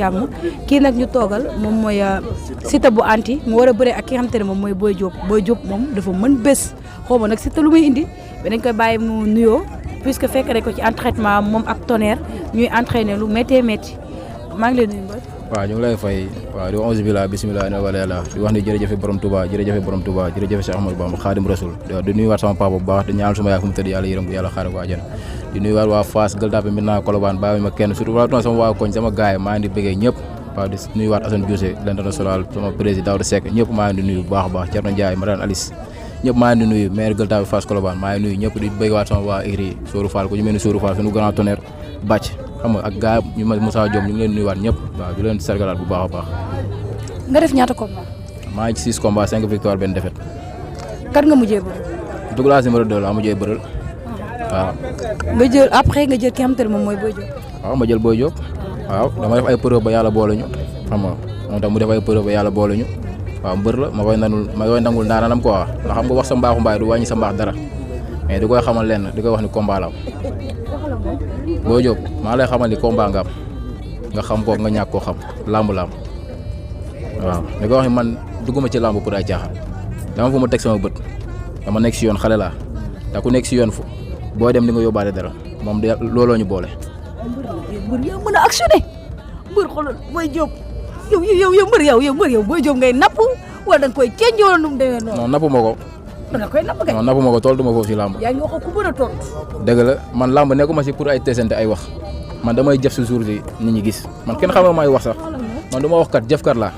jàmm kii nag ñu toogal moom mooy Siteu bu anti mu war a bëre ak ki nga xamante ne moom mooy Boy Diop moom dafa mën bés xaw ma nag Siteu lu muy indi mais dañ koy bàyyi mu nuyoo puisque fekk rek ko ci entraînement moom ak Tonnerre ñuy entraîner lu méttee métti maa ngi lay nuyu mbër. waaw ñu ngi lay fay waaw di wax bismillah bismillah ne wala yàlla di wax ni jërëjëf borom Touba jërëjëf Cheikh Ahmadou Bamba Khadim Rasoul di nuyuwaat sama papa bu baax di ñaanal suma yaay fu mu tëdd yàlla yërëm ko yàlla xaare ko àjjana di nuyuwaat waa Fass Gueule Tapée Médina Colobane bàyyi ma kenn surtout wala sama waa koñ sama gaay maa ngi di bëggee ñëpp waaw di nuyuwaat Assane Diousé l'international sama président Daouda Seck ñëpp maa ngi di nuyu bu baax a baax Thierno Ndiaye Madane Alice ñëpp maa ngi di nuyu maire Gueule Tapée Fass Colobane maa ngi nuyu ñëpp di bëggewaat sama waa Iri Sourou Fall ku ñu mel ni Sourou Fall suñu grand Tonnerre bàcc xam nga ak gaay ñu ma Moussa Diop ñu ngi leen nuyuwaat ñëpp waaw di leen sargalaat bu baax a baax. nga def ñaata combat. maa ngi ci 6 combats 5 victoires benn défaite. kan nga mujjee bëri. Douglas numéro 2 la mujjee bëral waaw. nga jël après nga jël ki nga xamante ne moom mooy Boy Diop. waaw ma jël Boy Diop waaw dama def ay preuve ba yàlla boole ñu xam nga moom tam mu def ay preuve ba yàlla boole ñu waaw mbër la ma koy nangul ndaananam quoi ndax xam nga wax sa mbaaxu mbaay du wàññi sa mbaax dara mais di koy xamal lenn di koy wax ni combat la am Boy Diop maa lay xamal ni combat nga am nga xam ko nga ñàkk koo xam làmb la am waaw di koy wax ni man dugguma ci làmb pour ay caaxaan dama fu ma teg sama bët dama nekk si yoon xale laa te ku nekk si yoon fu booy dem di nga yóbbaale dara moom de looloo ñu boole. mbër yow mën a actionné mbër xoolal Boy Diop yow mbër Boy Diop ngay napp wala da nga koy ceeñ wala nu mu demee noonu. non nappu ma ko. da nga koy napp kay. non nappu ma ko tool du ma foofu si làmb. yaa ngi wax ku mën a tontu. dëgg la man làmb nekkuma si pour ay tesante ay wax man damay jëf si jour si nit ñi gis man kenn xamee may wax sax man du ma wax kat jëfkat laa.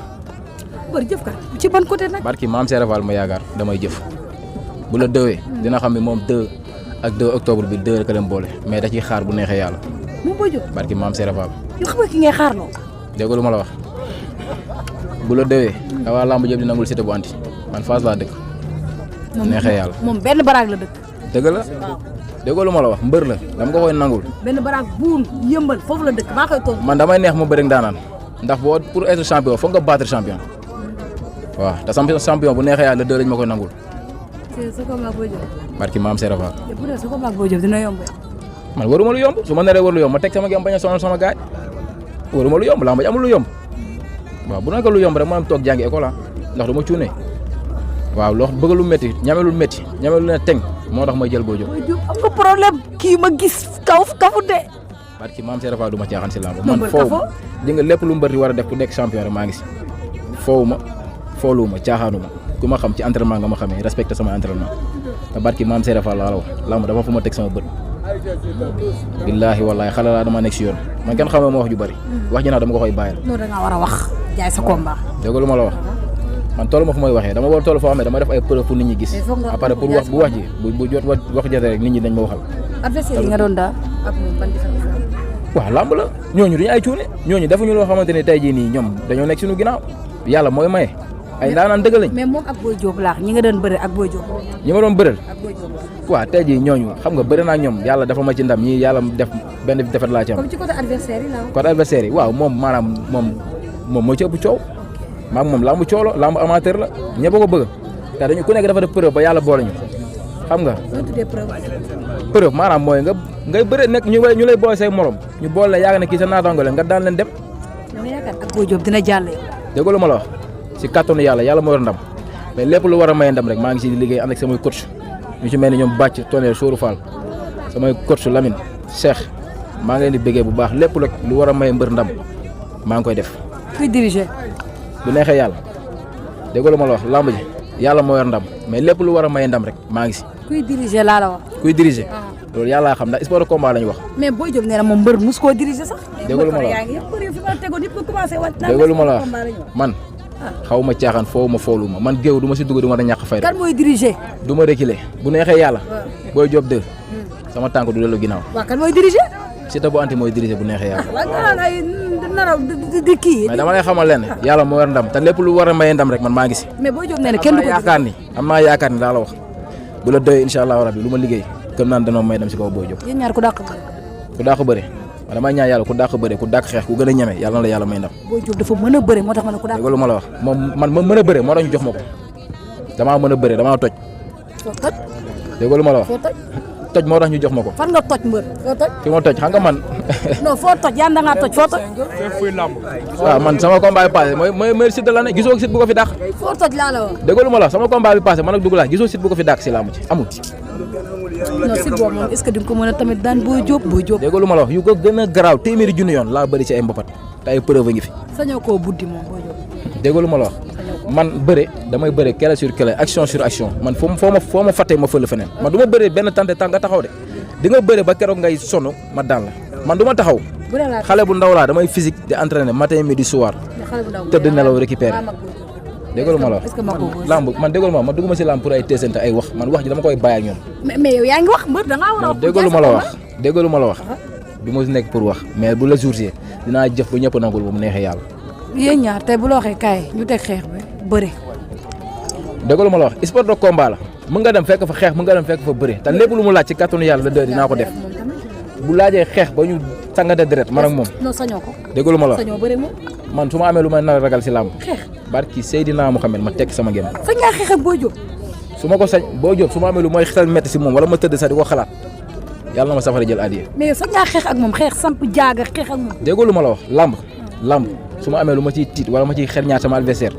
mbër jëfkat ci ban côté nag. barki maam Serap Fall ma yaakaar damay jëf bu la dëwee dina xam ne moom 2 ak 2 octobre bi 2 rek a leen boole mais da ciy xaar bu neexee yàlla. moom Boy Diop barki maam Serap Fall. yow xam nga ki ngay xaar loo. dégg lu ma la wax bu la dëwee da waa làmb jëpp di nangul Siteu bu anti man Fass laa dëkk. neexee yàlla moom benn baraag la dëkk. dëgg la dégg lu ma la wax mbër la dama ko koy nangul. benn baraag buun yëmbal foofu la dëkk maa koy toog. man damay neex ma bëri daanaan ndax boo pour être champion foog nga battre champion waaw te champion bu neexee yàlla le 2 lañ ma koy nangul. sa combat Boy Diop. barki maam Serap Fall. te bu dee sa combat Boy Diop dina yomb. man waruma lu yomb su ma naree war lu yomb ma teg sama gem bañ a sonal sama gaay waruma lu yomb làmb ji amul lu yomb waaw bu nekk lu yomb rek ma am toog jàngi école ndax du ma cuune waaw loo bëgg lu métti ñame lu ne teng moo tax may jël Boy Diop. Boy Diop am nga problème kii ma gis kafu de. barki maam Serap Fall du ma caaxaan si làmb man foofu di nga lépp lu mbër di war a def ku nekk champion rek maa ngi si foowu ma foolu ma caaxaanu ma ku ma xam ci entraînement nga ma xamee respecté sama entraînement te barki maam Serap Fall laa la wax làmb dafa fu ma teg sama bët billaahi wallaahi xale laa dama nekk si yoon man kenn xamee ma wax ju bari wax ji nag dama ko koy bàyyil. non da nga war a wax jaay sa combat. dégg lu ma la wax man toll ma fu may waxee dama war toll foo xam ne dama def ay preuve pour nit ñi gis après pour wax bu wax ji bu jot wax jotee rek nit ñi dañ ma waxal. adversaire yi nga doon daa ak moom ban différence la. waaw làmb la ñooñu duñu ay cuune ñooñu defuñu loo xamante ne tey jii nii ñoom dañoo nekk suñu ginnaaw yàlla mooy maye ay ndaanaan dëgg lañ. mais moom ak Boy Diop laax ñi nga doon bëre ak Boy Diop. ñi ma doon bëreel. ak Boy Diop. waaw tey jii ñooñu xam nga bëri naa ñoom yàlla dafa ma ci ndam ñii yàlla def benn defet laa ci am. comme ci côté adversaire yi la. côté adversaire yi waaw moom maanaam moom moo ci ëpp coow maam moom lambu coow la lambu amateur la ñëpp ko bëgg te dañu ku nekk dafa def preuve ba yàlla boole ñu xam nga. loo tuddee preuve. preuve maanaam mooy ngay bëre nekk ñu lay boole say morom ñu boole la yaakaar ne kii sa naataango la nga daan leen dem. dama yaakaar ak Boy Diop dina jàll. dégg lu ma la wax si kattanu yàlla moo yor ndam mais lépp lu war a maye ndam rek maa ngi si di liggéey ànd ak samay coach ñu ci mel ni ñoom Bàcc Tonnerre Sourou Fall samay coach Lamine Cheikh maa ngi leen di bëggee bu baax lépp rek lu war a maye mbër ndam maa ngi koy def. kuy diriger. bu neexee yàlla dégg lu ma la wax lamb ji yàlla moo yor ndam mais lépp lu war a maye ndam rek maa ngi si. kuy diriger laa la wax. kuy diriger. loolu yàlla xam ndax sport de combat lañu wax. mais Boy Diop nee na moom mbër mus koo diriger sax. dégg lu ma la wax dégg lu ma la wax man xaw ma caaxaan foofu ma foolu ma man géew du ma si dugg du ma da ñàkk fay. kan mooy diriger. du ma reculer bu neexee yàlla. Boy Diop 2 sama tànk du dellu ginnaaw. waaw kan mooy diriger. Siteu bu anti mooy dirigé bu neexee yàlla. waaw nga ay naraw di kii. mais dama lay xamal leen yàlla moo war ndam te lépp lu war a maye ndam rek man maa ngi si. mais Boy Diop nee na kenn du ko am naa yaakaar ni daa la wax bu la doyee incha allah rabbi lu ma liggéey comme naan danoo may dem si kaw Boy Diop. yéen ñaar ku dàq bëre. ku dàq bëre man damay ñaan yàlla ku dàq bëre ku dàq xeex ku gën a ñeme yàlla na la yàlla may ndam. Boy Diop dafa mën a bëre moo tax ma ne ku dàq. dégg lu ma la wax moom man ma mën a bëre moo tax ñu jox ma ko damaa mën a bëre damaa toj. foo toj. dégg lu ma la wax foo toj. toj moo tax ñu jox ma ko. fan nga toj mbër foo toj. fi ma toj xam nga man. non foo toj yaa da ngaa toj foo toj. waaw man sama combat bi passé mooy Siteu la ne gisoo Siteu bu ko fi dàq. foo toj laa la wax. dégg lu ma la wax sama combat bi passé man ak Douglas gisoo Siteu bu ko fi dàq si laamu ci amul. non si boobu moom est ce que di nga ko mën a tamit daan Boy Diop. dégg lu ma la wax yu ko gën a garaaw téeméeri junni yoon laa bëri ci ay mbapat te ay preuve ngi fi. sañoo koo buddi moom Boy Diop. dégg lu ma la wax man bëre damay bëre kele sur kele action sur action man foo ma fàttee ma fël feneen man du ma bëre benn tante tàng nga taxaw de di nga bëre ba keroog ngay sonn ma daan la man du ma taxaw xale bu ndaw laa damay physique di entraîner matin midi soir tëdd nelaw récupérer dégg lu ma la wax lamb man dégg lu ma wax man dugguma si lamb pour ay teesante ay wax man wax ji dama koy bàyyi ak ñoom. mais yow yaa ngi wax mbër da ngaa war a. dégg lu ma la wax dégg lu ma la wax du ma nekk pour wax mais bu la jour si dinaa jëf ba ñëpp nangul ba mu neexee yàlla. yéen ñaar tey bu la waxee kaay ñu teg xeex bi bëre. dégg lu ma la wax sport de combat la mën nga dem fekk fa xeex mën nga dem fekk fa bëre te lépp lu mu laaj ci kàttanu yàlla la dë dinaa ko def bu laajee xeex ba ñu sangate deret man ak moom. non sañoo ko. dégg lu ma la wax sañoo bëre moom. man su ma amee lu may nar a ragal si làmb. xeex barki Seydina Muhammad ma tekk sama ngëm. sañ ngaa xeex ak Boy Diop. su ma ko sañ Boy Diop su ma amee lu may xel metti si moom wala ma tëdd sax di ko xalaat yàlla na ma safara jël adiya. mais yow sañ ngaa xeex ak moom xeex samp jaaga xeex ak moom. dégg lu ma la wax làmb su ma amee lu ma ciy tiit wala ma ciy xel ñaar sama adversaire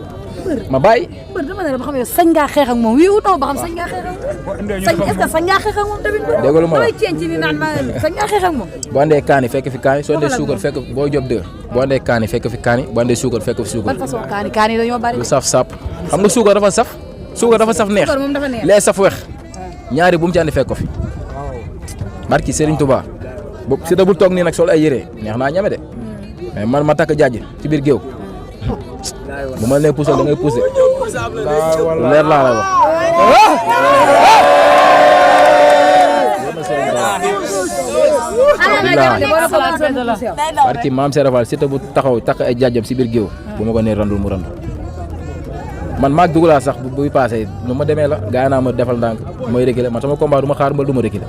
ma bàyyi. mbër dama ne la ba xam ne sañ ngaa xeex ak moom wii wutoo ba xam sañ ngaa xeex ak moom. est-ce que sañ ngaa xeex ak moom tamit. dégg lu ma la wax ceeñ ci ni naan ma sañ ngaa xeex ak moom. boo andee kaani fekk fi kaani soo andee suukar fekk Boy Diop 2 boo andee kaani fekk fi kaani boo andee suukar fekk fi suukar. ban façon kaani dañoo bari. lu saf sap xam nga suukar dafa saf neex suukar moom dafa neex lee saf wex ñaari bu mu ci andi fekk ko fi barki Serigne Touba bu si da bul toog nii nag sol ay yére neex naa ñeme de mais man ma takk jaaj ci biir géew bu ma nee puusal da ngay puuse leer laa la wax. barki maam Serap Fall Siteu bu taxaw takk ay jaajam si biir géew bu ma ko nee randul mu randu man maag Douglas sax buy passé nu ma demee la gaa naa ma defal ndànk mooy reculer man sama combat du ma xaar mbal du ma reculer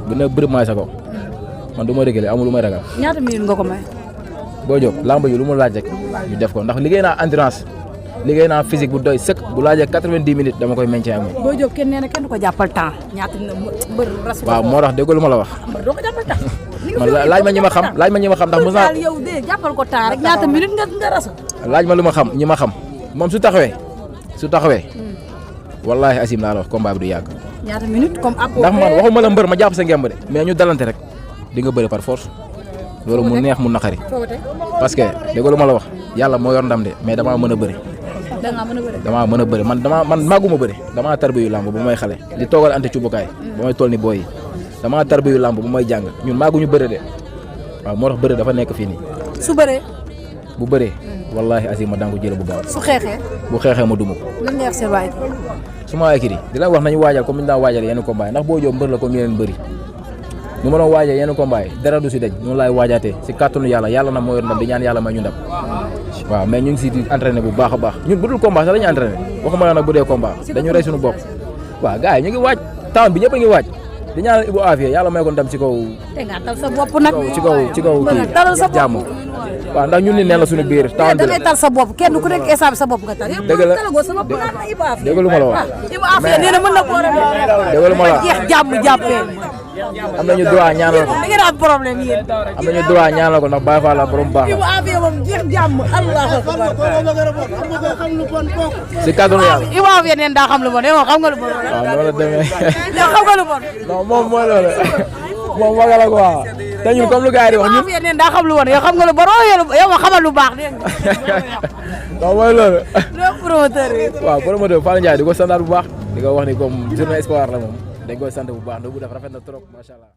bu ne bërëb maay sa kaw man du ma reculer amul lu may ragal. ñaata minute nga ko may. Boy Diop lamb ji lu mu laaj rek ñu def ko ndax liggéey naa endurance liggéey naa physique bu doy sëkk bu laajee 90 minutes dama koy maintien ak moom. Boy Diop kenn nee na kenn du ko jàppal temps ñaata mbër rasul. waaw moo tax dégg lu ma la wax. mbër doo ko jàppal temps. man laaj ma ñi ma xam ndax mos naa. yow de jàppal ko temps rek ñaata minute nga rasul. laaj ma lu ma xam ñi ma xam moom su taxawee. wallaahi asim laa la wax combat bi du yàgg. ñaata minute comme apport. ndax man waxuma la mbër ma jàpp sa ngemb de mais ñu dalante rek di nga bëri par force loolu mu neex mu naqari parce que dégg lu ma la wax yàlla moo yor ndam de mais damaa mën a bëri. damaa mën a bëri man màgguma bëri damaa tarbiyu làmb bu may xale di toogal ante cubukaay ba may toll ni booy yi damaa tarbiyu làmb bu may jàng ñun màgguñu bëri de waaw moo tax bëri dafa nekk fii nii. su bëree. bu bëree wallaahi asim ma daan ko jëlee bu baax. su xeexee. bu xeexee ma duma ko. lan nga wax seen waay. su ma waay di la wax nañu waajal comme ni ñu daan waajal yenn combat ndax Boy Diop mbër la comme yeneen bëri nu ma doon waajal yenn combat yi dara du si daj noonu laay waajaatee si kàttanu yàlla na moo yor ndam di ñaan yàlla may ñu ndam waaw mais ñu ngi si di entraîné bu baax a baax ñun bu dul combat sax dañuy entraîné waxuma la nag bu dee combat dañu rey suñu bopp waaw gars yi ñu ngi waaj temps bi ñëpp a ngi waaj di ñaanal Ibou Afia yàlla may ko ndam ci kaw. te nga tal sa bopp nag. ci kaw kii jàmm waaw ndax ñun ni neen la suñu biir temps bi da ngay tal sa bopp kenn ku nekk instant bi sa bopp nga tal. dëgg la dëgg lu ma la wax. Ibou Afia nee na mën na ko dëgg lu ma la wax jeex jàmm jàppee. am nañu droit ñaanal ko. da ngeen am problème yéen. am nañu droit ñaanal ko ndax Baye Fall la borom baax. Ibou Afia moom jeex jàmm allahu akbar. si kàddu yàlla. Ibou Afia neen daa xam lu bon yow xam nga lu bon. waaw noonu la demee. yow xam nga lu bon. non moom mooy loolu moom waga la quoi te ñun comme lu gars yi di wax ñun. Ibou Afia neen daa xam lu bon yow xam nga lu bon yow ma xamal lu baax dégg nga. non mooy loolu. loolu promoteur bi. waaw promoteur Fallou Ndiaye di ko santaat bu baax di ko wax ni comme journée espoir la moom dañ koy sant bu baax ndax bu def rafet na trop macha allah.